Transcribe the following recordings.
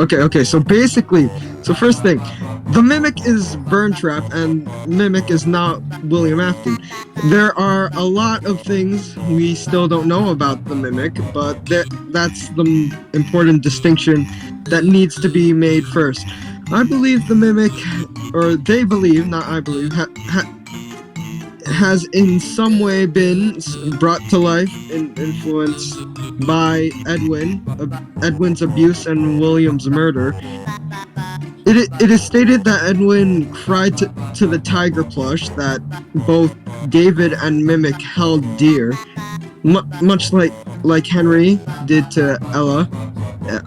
Okay. So basically, first thing, the Mimic is Burntrap, and Mimic is not William Afton. There are a lot of things we still don't know about the Mimic, but that's the important distinction that needs to be made first. I believe the Mimic, or they believe, not I believe, has in some way been brought to life and influenced by Edwin's abuse and William's murder. It is stated that Edwin cried to the tiger plush that both David and Mimic held dear, much like Henry did to Ella.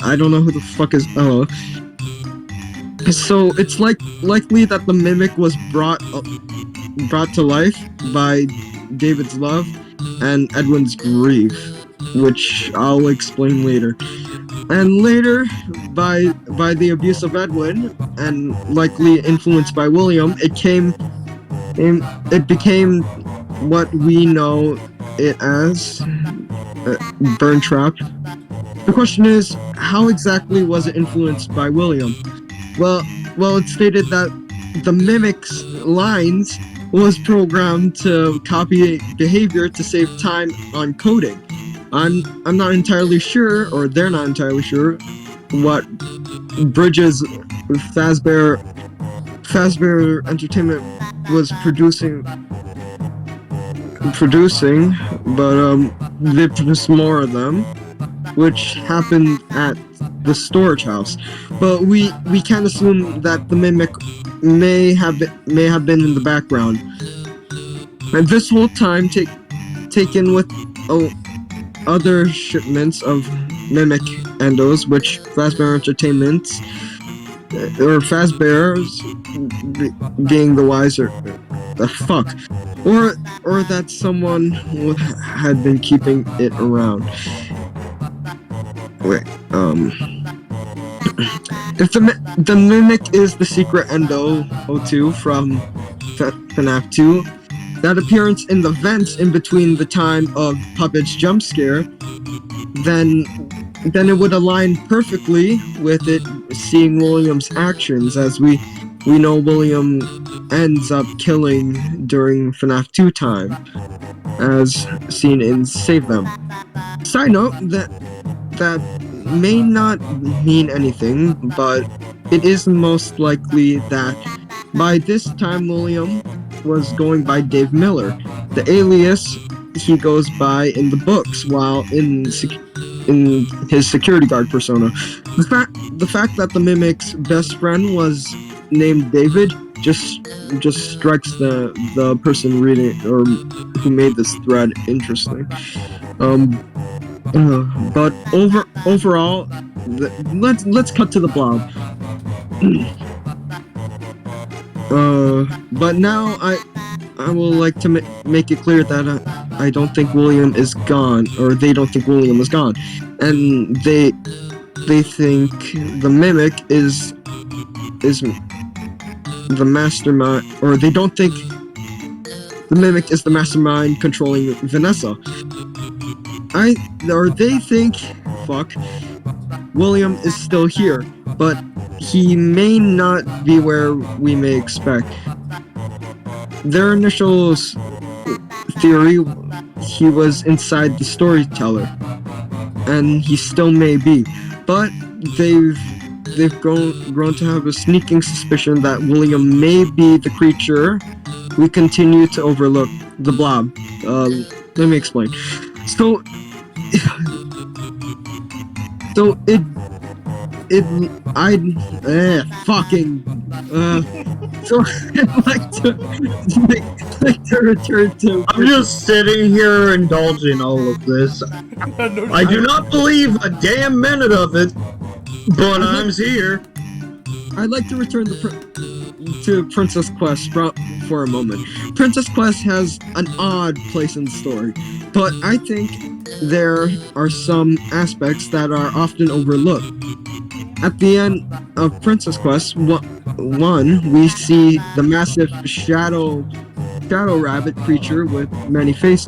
I don't know who the fuck is Ella. So it's likely that the Mimic was brought to life by David's love and Edwin's grief, which I'll explain later. And later, by the abuse of Edwin, and likely influenced by William, it became what we know it as, Burntrap. The question is, how exactly was it influenced by William? Well, it's stated that the Mimic's lines was programmed to copy behavior to save time on coding. I'm not entirely sure, or they're not entirely sure, what Bridges Fazbear Entertainment was producing, but they produced more of them, which happened at the storage house. But we can assume that the Mimic may have been in the background, and this whole time taken with other shipments of Mimic endos, which Fazbear Entertainment, or Fazbear's being the wiser, the fuck, or that someone had been keeping it around. Wait, if the Mimic is the secret Endo 02 from Fnaf 2, that appearance in the vents in between the time of Puppet's jump scare, then it would align perfectly with it seeing William's actions, as we know William ends up killing during FNAF 2 time, as seen in Save Them. Side note, that may not mean anything, but it is most likely that by this time William was going by Dave Miller, the alias he goes by in the books while in his security guard persona. The fact that the Mimic's best friend was named David just strikes the person reading or who made this thread interesting. But overall, let's cut to the blob. But now I will like to make it clear that I don't think William is gone, or they don't think William is gone, and they think the Mimic is the mastermind, or they don't think the Mimic is the mastermind controlling Vanessa. They think, William is still here, but he may not be where we may expect. Their initial theory, he was inside the storyteller, and he still may be, but they've grown to have a sneaking suspicion that William may be the creature we continue to overlook, the blob. Let me explain. So I'd like to return to... I'm just sitting here indulging all of this. I do not believe a damn minute of it, but I'm here. I'd like to return to Princess Quest for a moment. Princess Quest has an odd place in the story, but I think there are some aspects that are often overlooked. At the end of Princess Quest 1, we see the massive shadow rabbit creature with many faces.